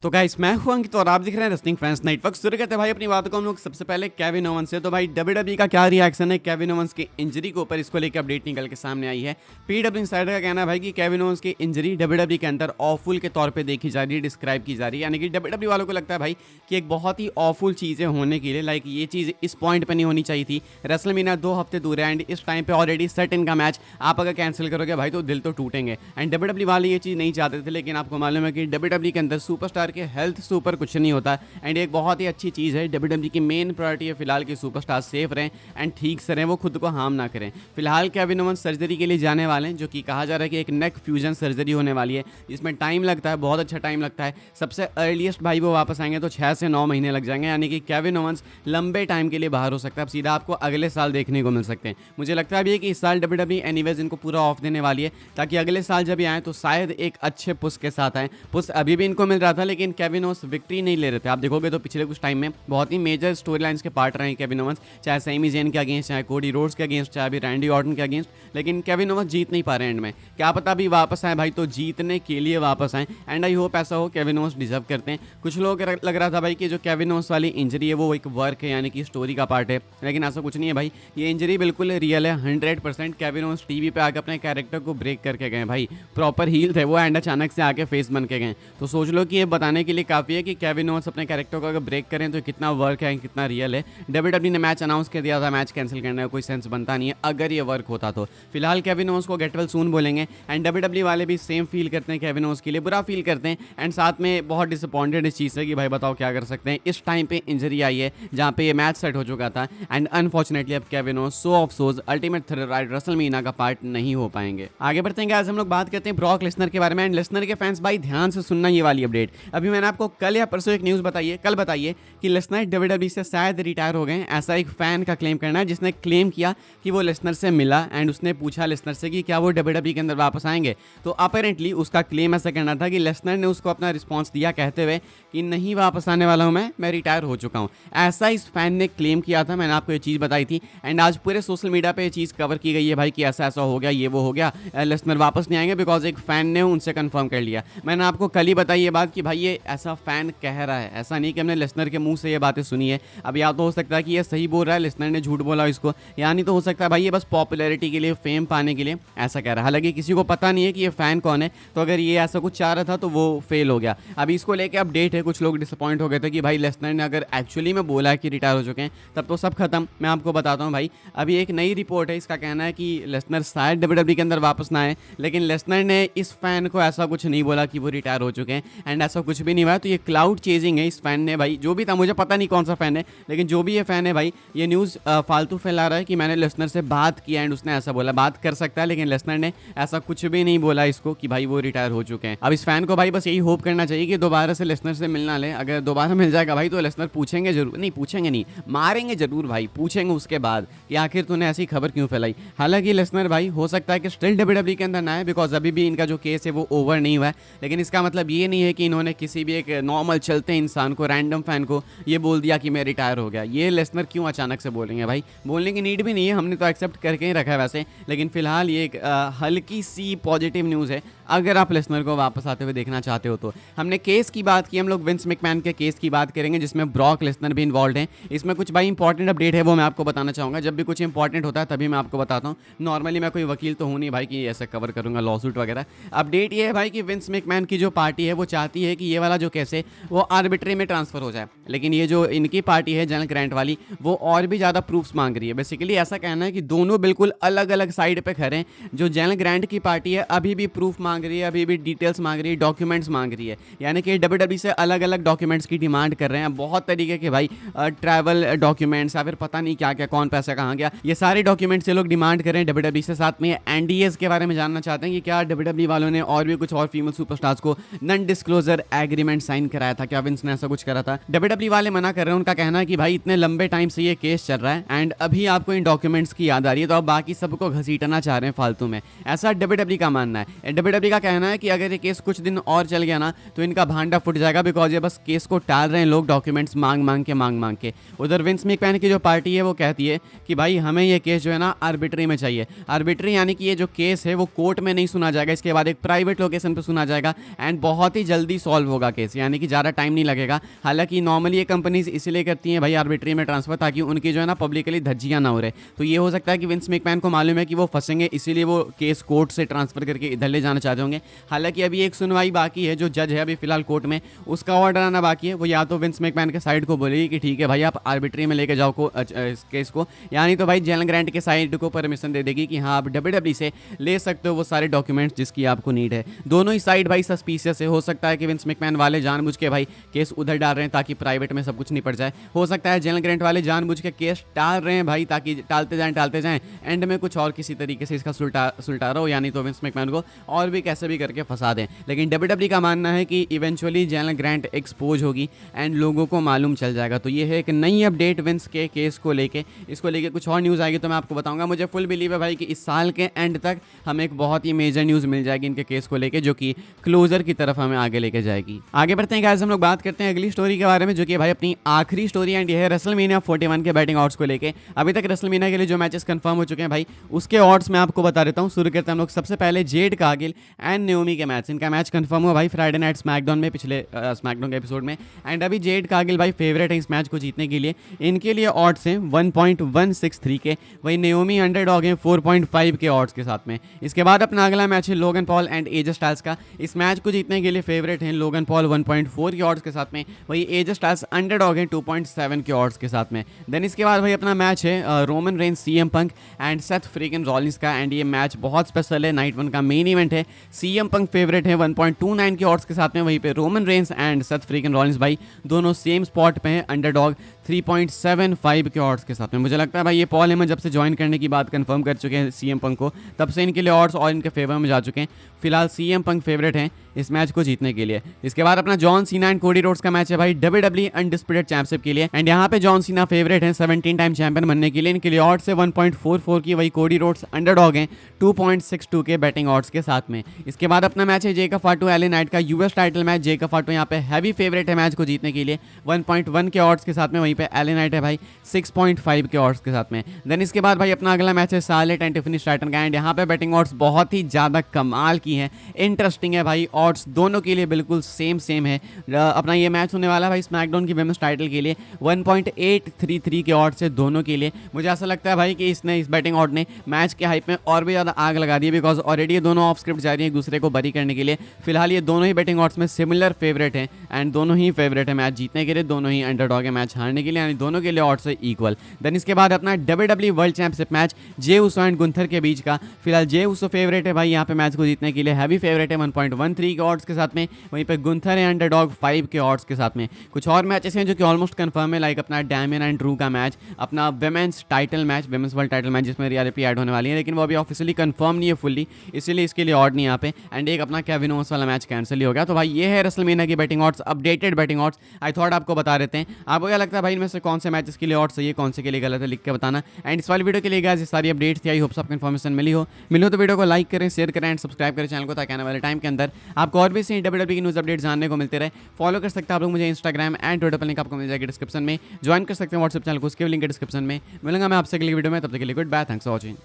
तो गाइस मैं हूं अंकित और आप दिख रहे हैं रेसलिंग फैंस नेटवर्क। शुरू करते हैं भाई अपनी बातों को हम लोग सबसे पहले केविन ओवंस से। तो भाई डब्ल्यूडब्ल्यूई का क्या रिएक्शन है केविन ओवंस की इंजरी के ऊपर, इसको लेकर अपडेट निकल के सामने आई है। पीडब्ल्यू इंसाइडर का कहना है भाई कि केविन ओवंस की इंजरी डब्ल्यूडब्ल्यूई के अंदर ऑफुल के तौर पर देखी जा रही है, डिस्क्राइब की जा रही है। यानी कि डब्ल्यूडब्ल्यूई वालों को लगता है भाई कि एक बहुत ही ऑफुल चीज़ें होने के लिए, लाइक ये चीज़ इस पॉइंट पर नहीं होनी चाहिए थी। रेसलमेनिया 2 हफ्ते दूर है एंड इस टाइम पे ऑलरेडी सेट इनका मैच आप अगर कैंसिल करोगे भाई तो दिल तो टूटेंगे। एंड डब्ल्यूडब्ल्यूई वाले ये चीज़ नहीं चाहते थे, लेकिन आपको मालूम है कि डब्ल्यूडब्ल्यूई के अंदर सुपरस्टार के हेल्थ से ऊपर कुछ नहीं होता। एंड एक बहुत ही अच्छी चीज़ है, डब्ल्यूडब्ल्यूई की मेन प्रायोरिटी है फिलहाल कि सुपरस्टार सेफ रहें एंड ठीक से रहें, वो खुद को हार्म ना करें। फिलहाल केविन ओवंस सर्जरी के लिए जाने वाले हैं, जो कि कहा जा रहा है कि एक नेक फ्यूजन सर्जरी होने वाली है, जिसमें टाइम लगता है, बहुत अच्छा टाइम लगता है। सबसे अर्लीस्ट भाई वो वापस आएंगे तो 6 से 9 महीने लग जाएंगे। यानी कि केविन ओवंस लंबे टाइम के लिए बाहर हो सकता है। अब सीधा आपको अगले साल देखने को मिल सकते हैं। मुझे लगता है भी कि इस साल डब्ल्यूडब्ल्यूई एनीवेज इनको पूरा ऑफ देने वाली है, ताकि अगले साल जब ये आए तो शायद एक अच्छे पुश के साथ आए। पुश अभी भी इनको मिल रहा था, लेकिन केविन ओवंस विक्ट्री नहीं ले रहे थे। आप देखोगे तो पिछले कुछ टाइम में बहुत ही मेजर स्टोरी लाइन्स के पार्ट रहे हैं केविन ओवंस, चाहे सैमी ज़ेन के अगेंस्ट, चाहे कोडी रोड्स के अगेंस्ट, चाहे अभी रैंडी ऑर्टन के अगेंस्ट। लेकिन केविन ओवंस जीत नहीं पा रहे एंड में। क्या पता अभी वापस आए भाई तो जीतने के लिए वापस आए। एंड आई होप ऐसा हो, केविन ओवंस डिजर्व करते हैं। कुछ लोग लग रहा था भाई कि जो केविन ओवंस वाली इंजरी है वो एक वर्क है, यानी कि स्टोरी का पार्ट है, लेकिन ऐसा कुछ नहीं है भाई। ये इंजरी बिल्कुल रियल है, 100%। केविन ओवंस टीवी पे आकर अपने कैरेक्टर को ब्रेक करके गए भाई, प्रॉपर हील थे वो एंड अचानक से आके फेस बन के गए। तो सोच लो कि ये बताने के लिए काफ़ी है कि केविन ओवंस अपने कैरेक्टर को अगर ब्रेक करें तो कितना वर्क है, कितना रियल है। डब्ल्यूडब्ल्यूई ने मैच अनाउंस कर दिया था, मैच कैंसिल करने का कोई सेंस बनता नहीं है अगर ये वर्क होता तो। फिलहाल केविन ओवंस को गेट वेल सून बोलेंगे एंड डब्ल्यूडब्ल्यूई वाले भी सेम फील करते हैं, केविन ओवंस के लिए बुरा फील करते हैं एंड साथ में बहुत डिसअपॉइंटेड इस चीज़ से कि भाई बताओ क्या कर सकते हैं। इस टाइम पे इंजरी आई है जहाँ पे ये मैच सेट हो चुका था एंड अनफॉर्चुनेटली अब केविन ओवंस सो अफसोस अल्टीमेट थ्रिल रेसलमेनिया का पार्ट नहीं हो पाएंगे। आगे बढ़ते हैं, आज हम लोग बात करते हैं ब्रॉक लेसनर के बारे में। एंड लेसनर के फैंस भाई ध्यान से सुनना ये वाली अपडेट। अभी मैंने आपको कल या परसों एक न्यूज़ बताई है, कल बताइए कि लेसनर डब्ल्यूडब्ल्यूई से शायद रिटायर हो गए, ऐसा एक फैन का क्लेम करना है, जिसने क्लेम किया कि वो लेसनर से मिला एंड उसने पूछा लेसनर से कि क्या वो डब्ल्यूडब्ल्यूई के अंदर वापस आएंगे। तो अपेरेंटली उसका क्लेम ऐसा करना था कि लेसनर ने उसको अपना रिस्पॉन्स दिया कहते हुए कि नहीं वापस आने वाला हूँ मैं रिटायर हो चुका हूँ। ऐसा इस फैन ने क्लेम किया था, मैंने आपको ये चीज़ बताई थी एंड आज पूरे सोशल मीडिया पे ये चीज़ कवर की गई है भाई कि ऐसा ऐसा हो गया, ये वो हो गया, लेसनर वापस नहीं आएंगे, बिकॉज एक फ़ैन ने उनसे कंफर्म कर लिया। मैंने आपको कल ही बताई ये बात कि भाई ये ऐसा फ़ैन कह रहा है, ऐसा नहीं कि हमने लेसनर के मुंह से ये बातें सुनी है। अब या तो हो सकता है कि ये सही बोल रहा है, लेसनर ने झूठ बोला इसको, या नहीं तो हो सकता है भाई ये बस पॉपुलैरिटी के लिए, फेम पाने के लिए ऐसा कह रहा है। हालांकि किसी को पता नहीं है कि ये फ़ैन कौन है, तो अगर ये ऐसा कुछ चाह रहा था तो वो फेल हो गया। अभी इसको लेके अपडेट है, कुछ लोग डिसअपॉइंट हो गए थे कि भाई लेसनर ने अगर एक्चुअली में बोला है कि रिटायर हो चुके हैं तब तो सब खत्म। मैं आपको बताता हूँ भाई, अभी एक नई रिपोर्ट है, इसका कहना है कि लेसनर शायद डब्ल्यूडब्ल्यूई के अंदर वापस ना आए, लेकिन लेसनर ने इस फैन को ऐसा कुछ नहीं बोला कि वो रिटायर हो चुके हैं एंड ऐसा कुछ भी नहीं हुआ। तो ये क्लाउड चेजिंग है इस फैन ने भाई, जो भी था, मुझे पता नहीं कौन सा फैन है, लेकिन जो भी ये फैन है भाई ये न्यूज़ फालतू फैला रहा है कि मैंने लेसनर से बात किया एंड उसने ऐसा बोला। बात कर सकता है, लेकिन लेसनर ने ऐसा कुछ भी नहीं बोला इसको कि भाई वो रिटायर हो चुके हैं। अब इस फैन को भाई बस यही होप करना चाहिए कि दोबारा से लेसनर से मिलना ले। अगर दोबारा मिल जाएगा भाई तो लेसनर पूछेंगे जरूर, नहीं पूछेंगे नहीं, मारेंगे जरूर भाई, पूछेंगे उसके बाद कि आखिर तूने ऐसी खबर क्यों फैलाई। हालांकि लेसनर भाई हो सकता है कि स्टिल डब्ल्यूडब्ल्यूई के अंदर ना है, बिकॉज अभी भी इनका जो केस है वो ओवर नहीं हुआ है। लेकिन इसका मतलब ये नहीं है कि इन्होंने किसी भी एक नॉर्मल चलते इंसान को, रैंडम फैन को ये बोल दिया कि मैं रिटायर हो गया। ये लेसनर क्यों अचानक से बोलेंगे भाई, बोलने की नीड भी नहीं है, हमने तो एक्सेप्ट करके ही रखा है वैसे। लेकिन फिलहाल ये एक हल्की सी पॉजिटिव न्यूज़ है अगर आप लेसनर को वापस आते हुए देखना चाहते हो तो। हमने केस की बात की, हम लोग विंस मैकमैन के केस की बात करेंगे जिसमें ब्रॉक लेसनर भी इन्वॉल्व हैं। इसमें कुछ भाई इंपॉर्टेंट अपडेट है वो मैं आपको बताना चाहूँगा। जब भी कुछ इंपॉर्टेंट होता है तभी मैं आपको बताता हूँ। नॉर्मली मैं कोई वकील तो हूँ नहीं भाई कि ऐसे कवर करूँगा लॉसूट वगैरह। अपडेट ये है भाई कि विंस मैकमैन की जो पार्टी है वो चाहती है कि ये वाला जो केस है वो आर्बिट्री में ट्रांसफर हो जाए, लेकिन ये जो इनकी पार्टी है जनरल ग्रांट वाली वो और भी ज़्यादा प्रूफ्स मांग रही है। बेसिकली ऐसा कहना है कि दोनों बिल्कुल अलग अलग साइड पे खड़े हैं। जो जनरल ग्रांट की पार्टी है अभी भी प्रूफ मांग रही है, अभी भी डिटेल्स मांग रही है, डॉक्यूमेंट्स मांग रही है, यानी कि डब्ल्यूडब्ल्यूई से अलग अलग डॉक्यूमेंट्स की डिमांड कर रहे हैं। बहुत तरीके के भाई ट्रैवल डॉक्यूमेंट्स या फिर पता नहीं क्या क्या, कौन पैसा कहाँ गया, ये सारे डॉक्यूमेंट्स ये लोग डिमांड कर रहे हैं डब्ल्यूडब्ल्यूई से। साथ में एनडीएस के बारे में जानना चाहते हैं कि क्या डब्ल्यूडब्ल्यूई वालों ने और भी कुछ और फीमेल सुपरस्टार्स को नॉन डिस्क्लोजर एग्रीमेंट साइन कराया था, क्या विंस ने ऐसा कुछ करा था। डब्ल्यूडब्ल्यूई वाले मना कर रहे हैं। उनका कहना है कि भाई इतने लंबे टाइम से ये केस चल रहा है एंड अभी आपको इन डॉक्यूमेंट्स की याद आ रही है, तो आप बाकी सबको घसीटना चाह रहे हैं फालतू में, ऐसा डब्ल्यूडब्ल्यूई का मानना है। डब्ल्यूडब्ल्यूई का कहना है कि अगर ये केस कुछ दिन और चल गया ना तो इनका भांडा फुट जाएगा, बिकॉज ये बस केस को टाल रहे हैं लोग, डॉक्यूमेंट्स मांग मांग के। उधर विंस मैकमैन की जो पार्टी है वो कहती है कि भाई हमें ये केस जो है ना आर्बिट्री में चाहिए। आर्बिट्री यानी कि ये जो केस है वो कोर्ट में नहीं सुना जाएगा, इसके बाद एक प्राइवेट लोकेशन पे सुना जाएगा एंड बहुत ही जल्दी सॉल्व होगा केस, यानी कि ज़्यादा टाइम नहीं लगेगा। हालांकि नॉर्मली ये कंपनीज इसीलिए करती हैं भाई आर्बिट्री में ट्रांसफर, ताकि उनकी जो है ना पब्लिकली धज्जियाँ ना हो रहे। तो ये हो सकता है कि विंस मैकमैन को मालूम है कि वो फंसेंगे, इसीलिए वो केस कोर्ट से ट्रांसफर करके इधर ले जाना चाहते होंगे। हालांकि अभी एक सुनवाई बाकी है, जो जज है अभी फिलहाल कोर्ट में, उसका ऑर्डर आना बाकी है। वो या तो विंस मैकमैन के साइड को बोलेगी कि ठीक है भाई आप आर्बिट्री में लेके जाओ इस केस को, यानी तो भाई जेलन ग्रांट के साइड को परमिशन दे देगी कि हाँ आप WWE से ले सकते हो वो सारे डॉक्यूमेंट्स जिसकी आपको नीड है। दोनों ही साइड भाई सस्पिशियस है। हो सकता है कि विंस मैकमैन वाले जानबूझ के भाई केस उधर डाल रहे हैं ताकि प्राइवेट में सब कुछ निपट जाए। हो सकता है जेलन ग्रांट वाले जानबूझ के केस टाल रहे हैं भाई, ताकि टालते जाएं एंड में कुछ और किसी तरीके से इसका सुलटा रहा हो, यानी तो विंस मैकमैन को और भी कैसे भी करके फंसा दें। लेकिन WWE का मानना है कि इवेंचुअली जेलन ग्रांट एक्सपोज होगी एंड लोगों को मालूम चल जाएगा। तो ये है एक नई अपडेट विंस के केस को लेके। इसको लेके कुछ और न्यूज़ आएगी तो मैं आपको बताऊंगा। मुझे फुल बिलीव है भाई कि इस साल के एंड तक हमें एक बहुत ही मेजर न्यूज़ मिल जाएगी इनके केस को लेके, जो कि क्लोजर की तरफ हमें आगे लेके जाएगी। आगे बढ़ते हैं गाइस, हम लोग बात करते हैं अगली स्टोरी के बारे में, जो कि भाई अपनी आखिरी स्टोरी एंड ये है रेसलमेनिया 41 के बैटिंग ऑड्स को लेके। अभी तक रेसलमेनिया के लिए जो मैचेस कंफर्म हो चुके हैं भाई, उसके ऑड्स मैं आपको बता देता हूँ। शुरू करते हैं हम लोग सबसे पहले जेड कार्गिल एंड नेओमी के मैच। इनका मैच कंफर्म हुआ भाई फ्राइडे नाइट स्मैकडाउन में, पिछले स्मैकडाउन के एपिसोड में। एंड अभी जेड कार्गिल भाई फेवरेट है इस मैच को जीतने के लिए। इनके लिए ऑड्स हैं 1.163 के, वही नेओमी अंडरडॉग हैं 4.5 के ऑड्स के साथ में। इसके बाद अपना अगला मैच है Logan Paul and AJ Styles का। इस मैच को जीतने के लिए फेवरेट हैं लोगन पॉल 1.4 के ऑड्स के साथ में, वही एजे स्टाइल्स अंडरडॉग हैं 2.7 के ऑड्स के साथ में। देन इसके बाद भाई अपना मैच है Roman Reigns CM Punk and Seth Freakin Rollins का। एंड ये मैच बहुत स्पेशल है, नाइट 1 का मेन इवेंट है। सीएम पंक फेवरेट है 1.29 के ऑड्स के साथ में, वहीं पे Roman Reigns and Seth Freakin Rollins भाई दोनों सेम स्पॉट पे हैं अंडरडॉग 3.75 के ऑड्स के साथ में। मुझे लगता है भाई ये पॉल हेमन जब से ज्वाइन करने की बात कंफर्म कर चुके हैं सीएम पंक को, तब से इनके लिए ऑड्स और इनके फेवर में जा चुके हैं। फिलहाल सीएम पंक फेवरेट हैं इस मैच को जीतने के लिए। इसके बाद अपना John Cena and Cody Rhodes का मैच है भाई WWE अनडिस्प्यूटेड चैंपियनशिप के लिए। एंड यहाँ पे जॉन सीना फेवरेट हैं 17 टाइम चैंपियन बनने के लिए। इनके लिए ऑड्स है 1.44 की, वही कोडी रोड्स अंडरडॉग हैं 2.62 के बैटिंग ऑड्स के साथ में। इसके बाद अपना मैच है जेका फाटू एले नाइट का यूएस टाइटल मैच। जेका फाटू यहाँ पे हैवी फेवरेट है मैच को जीतने के लिए 1.1 के ऑड्स के साथ में, वहीं पे एले नाइट है भाई 6.5 के ऑड्स के साथ में। देन इसके बाद भाई अपना अगला मैच है सार्लेट एंड टिफनी स्ट्रैटन का। एंड यहाँ पे बैटिंग ऑड्स बहुत ही ज़्यादा कमाल की है, इंटरेस्टिंग है भाई। ऑड्स दोनों के लिए बिल्कुल सेम है। अपना ये मैच होने वाला है भाई स्मैकडाउन की विमेंस टाइटल के लिए। 1.833 के ऑड्स है दोनों के लिए। मुझे ऐसा लगता है भाई कि इस बैटिंग ऑड ने मैच के हाइप में और भी ज़्यादा आग लगा दी है, बिकॉज ऑलरेडी ये दोनों ऑफ स्क्रिप्ट जा रही है एक दूसरे को बरी करने के लिए। फिलहाल ये दोनों ही बैटिंग ऑड्स में सिमिलर फेवरेट हैं एंड दोनों ही फेवरेट है मैच जीतने के लिए, दोनों ही अंडरडॉग है मैच हारने के लिए, यानी दोनों के लिए ऑड्स है इक्वल। देन इसके बाद अपना WWE world championship match J Uso and Gunther के बीच का। फिलहाल जे उसो फेवरेट है भाई यहाँ पे मैच को जीतने के लिए, हैवी फेवरेट है 1.13 के ऑड्स के साथ में, वहीं पे गुंथर है अंडरडॉग 5 के ऑड्स के साथ में। कुछ और मैचेस हैं जो कि ऑलमोस्ट कंफर्म है, लाइक अपना डैमियन एंड ड्रू का मैच, अपना women's title match, women's world title match जिसमें रिया रिप्ली ऐड होने वाली है, लेकिन वो अभी ऑफिशियली कंफर्म नहीं है फुल्ली, इसीलिए इसके लिए ऑड नहीं यहाँ पे। एंड एक अपना केविन ओवेंस वाला मैच कैंसिल ही हो गया। तो भाई ये है रेसलमेनिया की batting odds, updated batting odds. I thought आपको बता देते हैं। आपको क्या लगता है भाई इनमें से कौन से मैचेस के लिए ऑड्स सही है, कौन से के लिए गलत है, लिख के बताना। एंड इस वाली वीडियो के लिए गाइस ये सारी अपडेट्स थी। आई होप आपको इन्फॉर्मेशन मिली हो तो वीडियो को लाइक करें, शेयर करें एंड सब्सक्राइब करें चैनल को, ताकि आने वाले टाइम के अंदर आपको और भी से WWE की न्यूज़ अपडेट जानने को मिलते रहे। फॉलो कर सकते हैं आप लोग मुझे इंस्टाग्राम एंड ट्विटर पर, लिंक आपको मिल जाएगी डिस्क्रिप्शन में। ज्वाइन कर सकते हैं व्हाट्सएप चैनल को, उसके भी लिंक डिस्क्रिप्शन में। मिलूंगा मैं आपसे अगली वीडियो में, तब तक के लिए goodbye, thanks for watching.